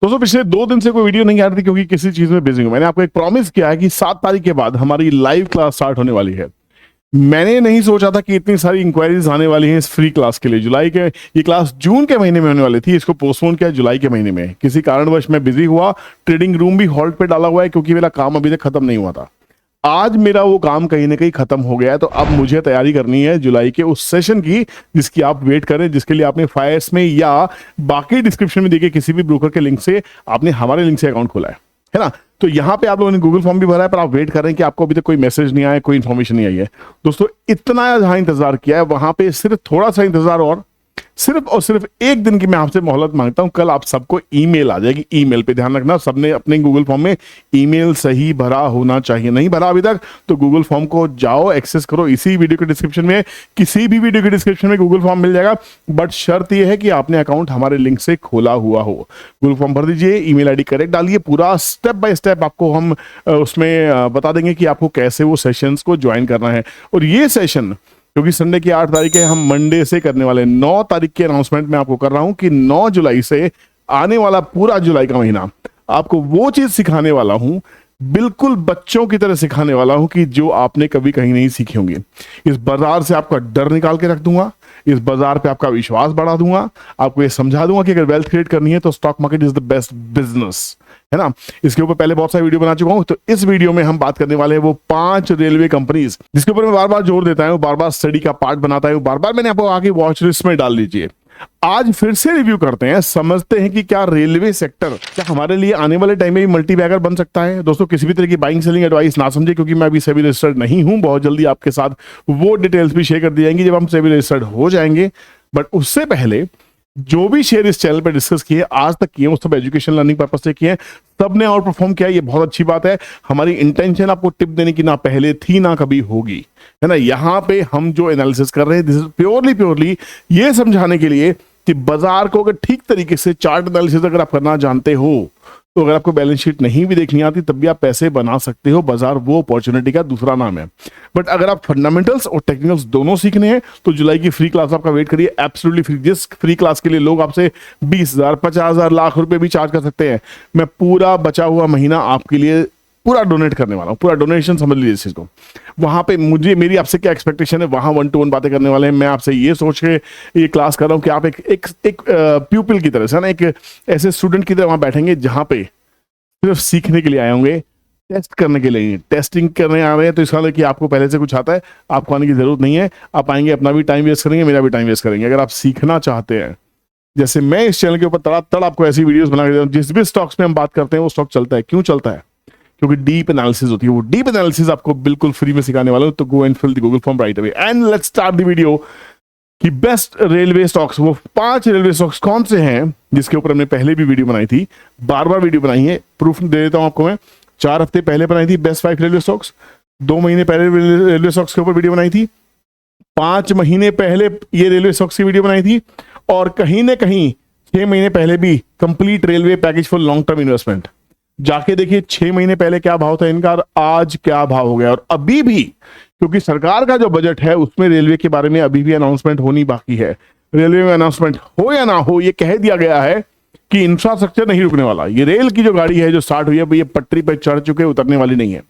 दोस्तों पिछले 2 दिन से कोई वीडियो नहीं आ रही थी क्योंकि किसी चीज में बिजी हूं। मैंने आपको एक प्रॉमिस किया है कि 7 तारीख के बाद हमारी लाइव क्लास स्टार्ट होने वाली है। मैंने नहीं सोचा था कि इतनी सारी इंक्वायरीज आने वाली हैं इस फ्री क्लास के लिए। जुलाई के ये क्लास जून के महीने में होने वाली थी, इसको पोस्टपोन किया जुलाई के महीने में। किसी कारणवश मैं बिजी हुआ, ट्रेडिंग रूम भी हॉल्ट पे डाला हुआ है क्योंकि मेरा काम अभी तक खत्म नहीं हुआ था। आज मेरा वो काम कहीं ना कहीं खत्म हो गया है, तो अब मुझे तैयारी करनी है जुलाई के उस सेशन की जिसकी आप वेट करें, जिसके लिए आपने फायर्स में या बाकी डिस्क्रिप्शन में दिए किसी भी ब्रोकर के लिंक से आपने हमारे लिंक से अकाउंट खोला है ना। तो यहाँ पे आप लोगों ने गूगल फॉर्म भी भरा है, पर आप वेट कर रहे हैं कि आपको अभी तक कोई मैसेज नहीं आया, कोई इन्फॉर्मेशन नहीं आई है। दोस्तों इतना जहां इंतजार किया है वहां पे सिर्फ थोड़ा सा इंतजार और सिर्फ 1 दिन की मैं आपसे मोहलत मांगता हूं। कल आप सबको ईमेल आ जाएगी। ईमेल पे ध्यान रखना, सबने अपने गूगल फॉर्म में ईमेल सही भरा होना चाहिए। नहीं भरा अभी तक तो गूगल फॉर्म को जाओ, एक्सेस करो। इसी वीडियो के डिस्क्रिप्शन में, किसी भी वीडियो के डिस्क्रिप्शन में गूगल फॉर्म मिल जाएगा, बट शर्त यह है कि आपने अकाउंट हमारे लिंक से खोला हुआ हो। गूगल फॉर्म भर दीजिए, ईमेल आईडी करेक्ट डालिए, पूरा स्टेप बाय स्टेप आपको हम उसमें बता देंगे कि आपको कैसे वो सेशंस को ज्वाइन करना है। और ये सेशन क्योंकि संडे की 8 तारीख है, हम मंडे से करने वाले 9 तारीख की अनाउंसमेंट मैं आपको कर रहा हूं कि 9 जुलाई से आने वाला पूरा जुलाई का महीना आपको वो चीज सिखाने वाला हूं, बिल्कुल बच्चों की तरह सिखाने वाला हूं कि जो आपने कभी कहीं नहीं सीखी होंगी। इस बाजार से आपका डर निकाल के रख दूंगा, इस बाजार पे आपका विश्वास बढ़ा दूंगा, आपको ये समझा दूंगा कि अगर वेल्थ क्रिएट करनी है तो stock market is the best business, है ना। इसके ऊपर पहले बहुत सारी वीडियो बना चुका हूं। तो इस वीडियो में हम बात करने वाले हैं वो 5 रेलवे कंपनीज जिसके ऊपर मैं बार बार जोर देता हूं, बार बार स्टडी का पार्ट बनाता हूं, बार बार मैंने आपको आगे वॉच लिस्ट में डाल लीजिए। आज फिर से रिव्यू करते हैं, समझते हैं कि क्या रेलवे सेक्टर क्या हमारे लिए आने वाले टाइम में भी मल्टी बैगर बन सकता है। दोस्तों किसी भी तरह की बाइंग सेलिंग एडवाइस ना समझे, क्योंकि मैं अभी सेबी रजिस्टर्ड नहीं हूं। बहुत जल्दी आपके साथ वो डिटेल्स भी शेयर कर दी जाएंगी जब हम सेबी रजिस्टर्ड हो जाएंगे। बट उससे पहले जो भी शेयर इस चैनल पर डिस्कस किए आज तक किए, वो सब एजुकेशन लर्निंग पर्पज से किए, सबने आउट परफॉर्म किया, ये बहुत अच्छी बात है। हमारी इंटेंशन आपको टिप देने की ना पहले थी ना कभी होगी, है ना। यहाँ पे हम जो एनालिसिस कर रहे हैं दिस इज प्योरली ये समझाने के लिए कि बाजार को अगर ठीक तरीके से चार्ट एनालिसिस अगर आप करना जानते हो, तो अगर आपको बैलेंस शीट नहीं भी देखनी आती तब भी आप पैसे बना सकते हो। बाजार वो अपॉर्चुनिटी का दूसरा नाम है। बट अगर आप फंडामेंटल्स और टेक्निकल्स दोनों सीखने हैं तो जुलाई की फ्री क्लास आपका वेट करिए, एब्सोल्युटली फ्री। जिस फ्री क्लास के लिए लोग आपसे 20,000, 50,000, लाख रुपए भी चार्ज कर सकते हैं, मैं पूरा बचा हुआ महीना आपके लिए पूरा डोनेट करने वाला हूं। पूरा डोनेशन समझ लीजिए इस चीज को। वहां पे मेरी आपसे क्या एक्सपेक्टेशन है, वहां 1-to-1 बातें करने वाले हैं। मैं आपसे ये सोच के ये क्लास कर रहा हूं कि आप एक प्यूपिल की तरह से ना, एक ऐसे स्टूडेंट की तरह वहां बैठेंगे जहां पे सिर्फ सीखने के लिए आए होंगे, टेस्ट करने के लिए। टेस्टिंग करने आ रहे हैं तो इसका मतलब कि आपको पहले से कुछ आता है, आपको आने की जरूरत नहीं है। आप आएंगे, अपना भी टाइम वेस्ट करेंगे, मेरा भी टाइम वेस्ट करेंगे। अगर आप सीखना चाहते हैं, जैसे मैं इस चैनल के ऊपर तड़ आपको ऐसी वीडियोस बना के देता हूं, जिस भी स्टॉक्स में हम बात करते हैं वो स्टॉक चलता है। क्यों चलता है? क्योंकि डीप एनालिसिस होती है। वो डीप एनालिसिस आपको बिल्कुल फ्री में सिखाने वाला हूं। तो go and fill the Google form right away and let's start the video कि बेस्ट रेलवे स्टॉक्स, वो 5 रेलवे स्टॉक्स कौन से हैं जिसके ऊपर हमने पहले भी वीडियो बनाई थी, बार बार वीडियो बनाई है। प्रूफ दे देता हूं आपको मैं। 4 हफ्ते पहले बनाई थी बेस्ट 5 रेलवे स्टॉक्स, 2 महीने पहले रेलवे स्टॉक्स के ऊपर वीडियो बनाई थी, 5 महीने पहले ये रेलवे स्टॉक्स की वीडियो बनाई थी, और कहीं ना कहीं 6 महीने पहले भी complete railway package for long term investment. जाके देखिए 6 महीने पहले क्या भाव था इनका और आज क्या भाव हो गया। और अभी भी, क्योंकि सरकार का जो बजट है उसमें रेलवे के बारे में अभी भी अनाउंसमेंट होनी बाकी है। रेलवे में अनाउंसमेंट हो या ना हो, ये कह दिया गया है कि इंफ्रास्ट्रक्चर नहीं रुकने वाला। ये रेल की जो गाड़ी है जो स्टार्ट हुई है, ये पटरी पर चढ़ चुके, उतरने वाली नहीं है।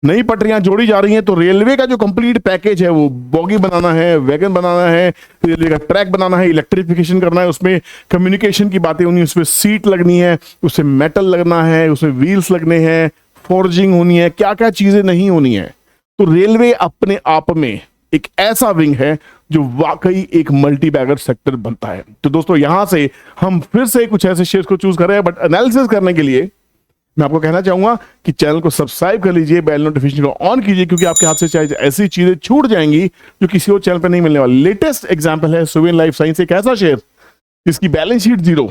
नई पटरियां जोड़ी जा रही हैं। तो रेलवे का जो कंप्लीट पैकेज है, वो बॉगी बनाना है, वैगन बनाना है, रेलवे का ट्रैक बनाना है, इलेक्ट्रिफिकेशन करना है, उसमें कम्युनिकेशन की बातें होनी है, उसमें सीट लगनी है, उसमें मेटल लगना है, उसमें व्हील्स लगने हैं, फोर्जिंग होनी है, क्या क्या चीजें नहीं होनी है। तो रेलवे अपने आप में एक ऐसा विंग है जो वाकई एक मल्टी बैगर सेक्टर बनता है। तो दोस्तों यहां से हम फिर से कुछ ऐसे शेयर्स को चूज कर रहे हैं, बट एनालिसिस करने के लिए मैं आपको कहना चाहूंगा कि चैनल को सब्सक्राइब कर लीजिए, बेल नोटिफिकेशन को ऑन कीजिए, क्योंकि आपके हाथ से चाहे ऐसी चीजें छूट जाएंगी जो किसी और चैनल पर नहीं मिलने वाली। लेटेस्ट एग्जांपल है सुवेन लाइफ साइंस, एक ऐसा शेयर जिसकी बैलेंस शीट 0,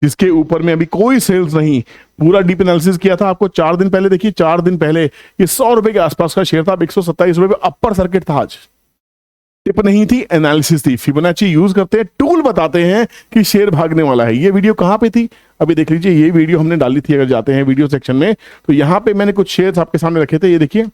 जिसके ऊपर में अभी कोई सेल्स नहीं। पूरा डीप एनालिसिस किया था आपको 4 दिन पहले। देखिए 4 दिन पहले ये 100 रुपए के आसपास का शेयर था, अब 127 रुपए पे अपर सर्किट था। आज टिप नहीं थी, एनालिसिस थी। फिबोनाची यूज करते हैं, टूल बताते हैं कि शेयर भागने वाला है। ये वीडियो कहां पे थी अभी देख लीजिए। ये वीडियो हमने डाली थी, अगर जाते हैं वीडियो सेक्शन में तो यहां पे मैंने कुछ शेयर्स आपके सामने रखे थे। ये देखिए,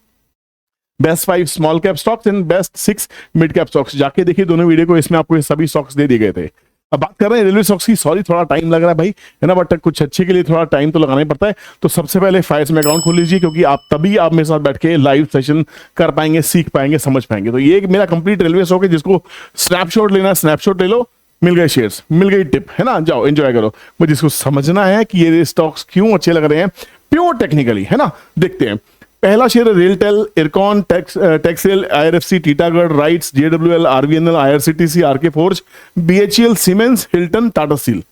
best 5 small cap stocks and best 6 mid cap stocks. जाके देखिए दोनों वीडियो को, इसमें आपको ये सभी स्टॉक्स दे दिए गए थे। अब बात कर रहे हैं रेलवे स्टॉक्स की। सॉरी थोड़ा टाइम लग रहा है भाई, है ना, बट कुछ अच्छे के लिए थोड़ा टाइम तो लगाना ही पड़ता है। तो सबसे पहले फाइल्स में अकाउंट खोल लीजिए, क्योंकि आप तभी आप मेरे साथ बैठ के लाइव सेशन कर पाएंगे, सीख पाएंगे, समझ पाएंगे। तो ये मेरा कंप्लीट रेलवे स्टॉक है, जिसको स्नैपशॉट लेना है स्नैपशॉट ले लो, मिल गए शेयर्स, मिल गई टिप, है ना, जाओ एंजॉय करो। मुझे जिसको समझना है कि ये स्टॉक्स क्यों अच्छे लग रहे हैं प्योर टेक्निकली, है ना, देखते हैं। पहला शेयर है RailTel, Ircon, Texrail, IRFC, Titagarh, RITES, JWL, RVNL, IRCTC, RK Forge, BHEL, Siemens, Hilton, Tata Steel.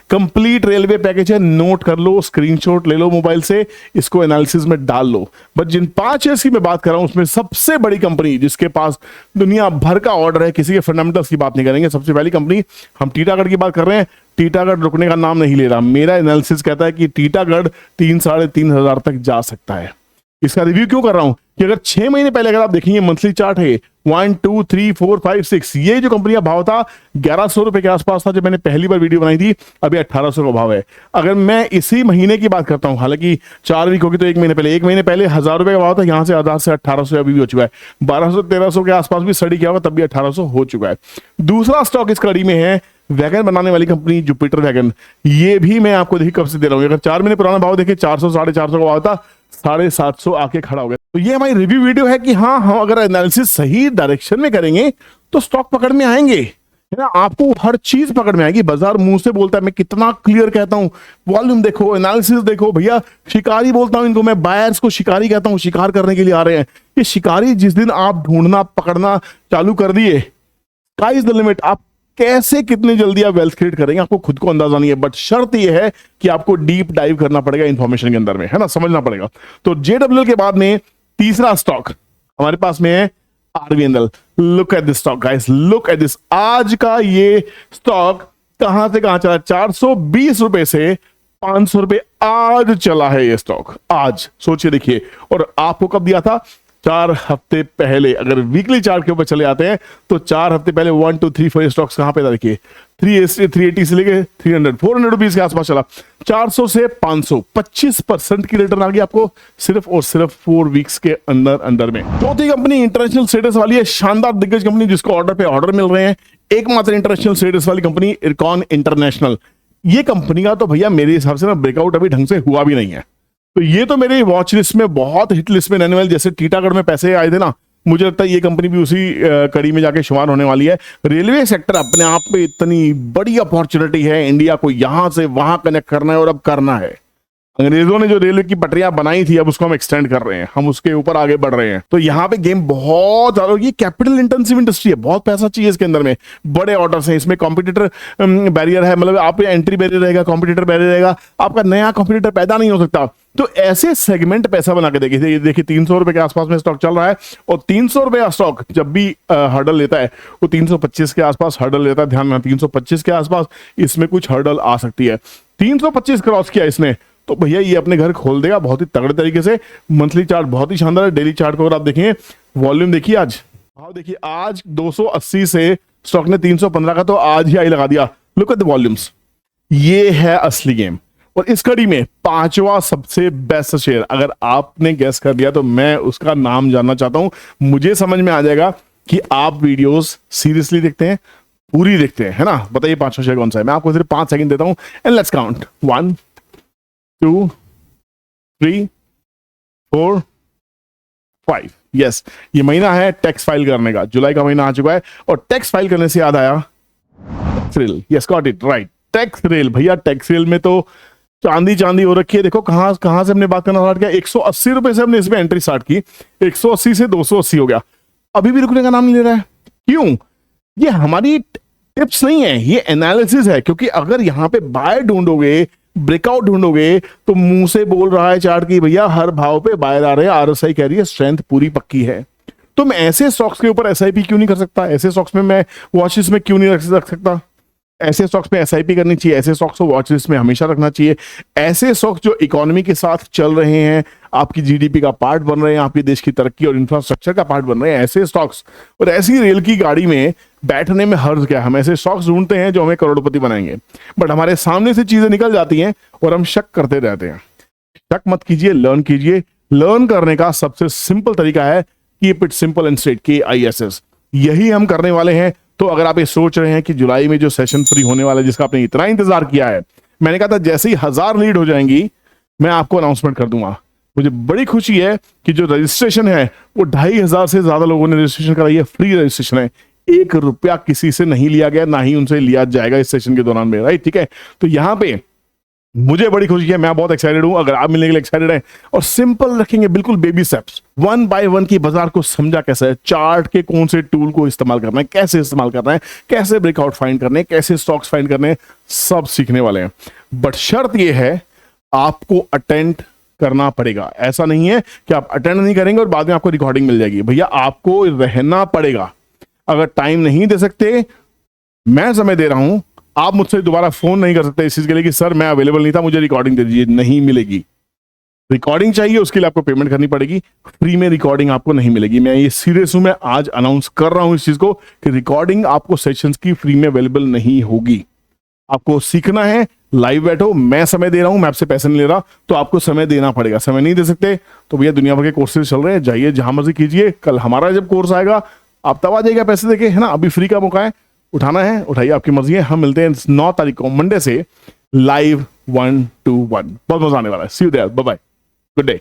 Complete railway package है, नोट कर लो, स्क्रीनशॉट ले लो मोबाइल से, इसको एनालिसिस में डाल लो। बट जिन 5 शेयर्स की मैं बात कर रहा हूं उसमें सबसे बड़ी कंपनी जिसके पास दुनिया भर का ऑर्डर है, किसी के फंडामेंटल्स की बात नहीं करेंगे, सबसे पहली कंपनी हम टीटागढ़ की बात कर रहे हैं। टीटागढ़ रुकने का नाम नहीं ले रहा। मेरा एनालिसिस कहता है कि टीटागढ़ 3-3.5 हजार तक जा सकता है। इसका रिव्यू क्यों कर रहा हूं कि अगर 6 महीने पहले अगर आप देखेंगे मंथली चार्ट है 1 2 3 4 5 6, ये जो कंपनी का भाव था 1100 रुपए के आसपास था जब मैंने पहली बार वीडियो बनाई थी, अभी 1800 का भाव है। अगर मैं इसी महीने की बात करता हूं, हालांकि 4 वीक होगी तो 1 महीने पहले 1000 रुपए का भाव था, यहां से 1000 से 1800 अभी भी हो चुका है। 1200-1300 के आसपास भी स्टडी किया होगा तब भी 1800 हो चुका है। दूसरा स्टॉक इस कड़ी में है वैगन बनाने वाली कंपनी जुपिटर वैगन। ये भी मैं आपको देखिए कब से दे रहा हूं, अगर 4 महीने पुराना भाव देखे 400 450 का भाव था, 750 आके खड़ा हो गया। तो ये हमारी रिव्यू वीडियो है कि हाँ हम अगर एनालिसिस सही डायरेक्शन में करेंगे तो स्टॉक पकड़ में आएंगे, है ना। आपको हर चीज पकड़ में आएगी। बाजार मुंह से बोलता है, मैं कितना क्लियर कहता हूं, वॉल्यूम देखो, एनालिसिस देखो। भैया शिकारी बोलता हूं इनको मैं, बायर्स को शिकारी कहता हूं, शिकार करने के लिए आ रहे हैं। ये शिकारी जिस दिन आप ढूंढना पकड़ना चालू कर दिए, स्काई इज द लिमिट। आप कैसे कितनी जल्दी आप वेल्थ क्रिएट करेंगे आपको खुद को अंदाजा नहीं है, बट शर्त यह है कि आपको डीप डाइव करना पड़ेगा इंफॉर्मेशन के अंदर में, है ना, समझना पड़ेगा। तो जेडब्ल्यूएल के बाद में तीसरा स्टॉक हमारे पास में है RVNL. Look at this stock guys, look at this. आज का ये स्टॉक कहां से कहां चला, 420 रुपए से 500 रुपए आज चला है ये स्टॉक, आज सोचिए देखिए। और आपको कब दिया था, 4 हफ्ते पहले। अगर वीकली चार्ट के ऊपर चले आते हैं तो 4 हफ्ते पहले 1 2 3 4 स्टॉक्स कहां पे था देखिए, 380 से लेके 400 रुपीज के आसपास चला। 400 से 500, 25% की रिटर्न आ गई आपको सिर्फ और सिर्फ 4 वीक्स के अंदर में। चौथी कंपनी इंटरनेशनल स्टेटस वाली है, शानदार दिग्गज कंपनी जिसको ऑर्डर पे ऑर्डर मिल रहे हैं। एकमात्र इंटरनेशनल स्टेटस वाली कंपनी इरकॉन इंटरनेशनल। ये कंपनी का तो भैया मेरे हिसाब से ना ब्रेकआउट अभी ढंग से हुआ भी नहीं है। तो ये तो मेरे वॉच लिस्ट में बहुत हिट लिस्ट में रहने वाली, जैसे टीटागढ़ में पैसे आए थे ना, मुझे लगता है ये कंपनी भी उसी कड़ी में जाके शुमार होने वाली है। रेलवे सेक्टर अपने आप में इतनी बड़ी अपॉर्चुनिटी है, इंडिया को यहां से वहां कनेक्ट करना है और अब करना है। अंग्रेजों ने जो रेलवे की पटरियां बनाई थी अब उसको हम एक्सटेंड कर रहे हैं, हम उसके ऊपर आगे बढ़ रहे हैं। तो यहाँ पे गेम बहुत ज्यादा, ये कैपिटल इंटेंसिव इंडस्ट्री है, बहुत पैसा चाहिए इसके अंदर में, बड़े ऑर्डर्स हैं इसमें, कॉम्पिटिटर बैरियर है, मतलब आप एंट्री बैरियर रहेगा, कॉम्पिटिटर बैरियर रहेगा, आपका नया कॉम्पिटिटर पैदा नहीं हो सकता। तो ऐसे सेगमेंट पैसा बना के देखिए, देखिए 300 रुपए के आसपास में स्टॉक चल रहा है, और 300 रुपए का स्टॉक जब भी हर्डल लेता है वो 325 के आसपास हर्डल लेता है। ध्यान में 325 के आसपास इसमें कुछ हर्डल आ सकती है। 325 क्रॉस किया इसने तो भैया ये अपने घर खोल देगा बहुत ही तगड़े तरीके से। मंथली चार्ट बहुत ही शानदार है। डेली चार्ट को अगर आप देखेंगे, वॉल्यूम देखिए, आज भाव देखिए, आज 280 से स्टॉक ने 315 का तो आज ही आई लगा दिया। लुक एट द वॉल्यूम्स, ये है असली गेम। और इस कड़ी में 5वां सबसे बेस्ट शेयर अगर आपने गैस कर दिया तो मैं उसका नाम जानना चाहता हूं। मुझे समझ में आ जाएगा कि आप वीडियोस सीरियसली देखते हैं, पूरी देखते हैं, है ना। बताइए 5वां शेयर कौन सा है। मैं आपको सिर्फ 5 सेकंड देता हूं एंड लेट्स काउंट 1 2 3 4 5। यस, ये महीना है टैक्स फाइल करने का, जुलाई का महीना आ चुका है और टैक्स फाइल करने से याद आया tax rail. Yes, got it right, tax rail. भैया टैक्स रेल में तो चांदी हो रखी है। देखो कहां से हमने बात करना स्टार्ट किया, 180 रुपए से हमने इसमें एंट्री स्टार्ट की, 180 से 280 हो गया, अभी भी रुकने का नाम नहीं ले रहा है। क्यों? ये हमारी टिप्स नहीं है, ये एनालिसिस है। क्योंकि अगर यहां पे बाय ढूंढोगे, ब्रेकआउट ढूंढोगे, तो मुंह से बोल रहा है चार्ट की भैया हर भाव पे बायर आ रहे हैं, आरएसआई कह रही है स्ट्रेंथ पूरी पक्की है। तो मैं ऐसे स्टॉक्स के ऊपर एसआईपी क्यों नहीं कर सकता? ऐसे स्टॉक्स में मैं वॉच लिस्ट में क्यों नहीं रख सकता? ऐसे स्टॉक्स में एसआईपी करनी चाहिए, ऐसे स्टॉक्स को वॉच लिस्ट में हमेशा रखना चाहिए। ऐसे स्टॉक्स जो इकोनॉमी के साथ चल रहे हैं, आपकी जीडीपी का पार्ट बन रहे हैं, आपके देश की तरक्की और इंफ्रास्ट्रक्चर का पार्ट बन रहे हैं, ऐसे स्टॉक्स और ऐसी रेल की गाड़ी में बैठने में हर्ज क्या। हम ऐसे स्टॉक्स ढूंढते हैं जो हमें करोड़पति बनाएंगे, बट हमारे सामने से चीजें निकल जाती हैं और हम शक करते रहते हैं। शक मत कीजिए, लर्न कीजिए। लर्न करने का सबसे सिंपल तरीका है keep it simple and straight, KISS। यही हम करने वाले हैं तो अगर आप ये सोच रहे हैं कि जुलाई में जो सेशन फ्री होने वाला है जिसका आपने इतना इंतजार किया है, मैंने कहा था जैसे ही 1000 लीड हो जाएंगी मैं आपको अनाउंसमेंट कर दूंगा। मुझे बड़ी खुशी है कि जो रजिस्ट्रेशन है वो 2500 से ज्यादा लोगों ने रजिस्ट्रेशन कराई है। फ्री रजिस्ट्रेशन है, 1 रुपया किसी से नहीं लिया गया, ना ही उनसे लिया जाएगा इस सेशन के दौरान में, राइट? ठीक है, तो यहां पे मुझे बड़ी खुशी है, मैं बहुत एक्साइटेड हूं। अगर आप मिलने के लिए एक्साइटेड हैं और सिंपल रखेंगे, बिल्कुल बेबी स्टेप्स, 1 बाय 1 की बाजार को समझा कैसे है, चार्ट के कौन से टूल को इस्तेमाल करना है, कैसे इस्तेमाल करना है, कैसे ब्रेकआउट फाइंड करने हैं, कैसे स्टॉक्स फाइंड करने हैं, सब सीखने वाले हैं। बट शर्त यह है आपको अटेंड करना पड़ेगा। ऐसा नहीं है कि आप अटेंड नहीं करेंगे और बाद में आपको रिकॉर्डिंग मिल जाएगी। भैया आपको रहना पड़ेगा। अगर टाइम नहीं दे सकते, मैं समय दे रहा हूं, आप मुझसे दोबारा फोन नहीं कर सकते इस चीज के लिए कि सर मैं अवेलेबल नहीं था, मुझे रिकॉर्डिंग दे दीजिए। नहीं मिलेगी। रिकॉर्डिंग चाहिए, उसके लिए आपको पेमेंट करनी पड़ेगी। फ्री में रिकॉर्डिंग आपको नहीं मिलेगी। मैं ये सीरियस हूं, मैं आज अनाउंस कर रहा हूं इस चीज को कि रिकॉर्डिंग आपको सेशंस की फ्री में अवेलेबल नहीं होगी। आपको सीखना है, लाइव बैठो, मैं समय दे रहा हूं, मैं आपसे पैसे नहीं ले रहा, तो आपको समय देना पड़ेगा। समय नहीं दे सकते तो भैया दुनिया भर के कोर्सेज चल रहे हैं, जाइए जहां मर्जी कीजिए। कल हमारा जब कोर्स आएगा आप तब आ जाइएगा पैसे देके, है ना? अभी फ्री का मौका है, उठाना है उठाइए, आपकी मर्जी है। हम मिलते हैं 9 तारीख को मंडे से लाइव 1 to 1। बहुत मजा आने वाला है। See you there, bye bye, good day.